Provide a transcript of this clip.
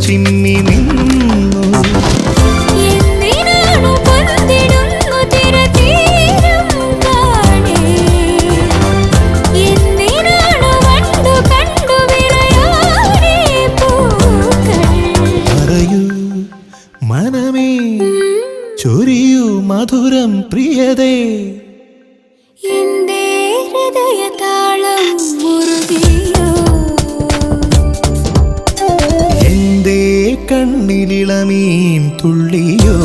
ചിമ്മി നിന്നു. മനമേ ചൊരിയൂ മധുരം പ്രിയതേ, എന്റെ ഹൃദയതാളം മുറുകിയോ, എന്റെ കണ്ണിലിളമീൻ തുള്ളിയോ.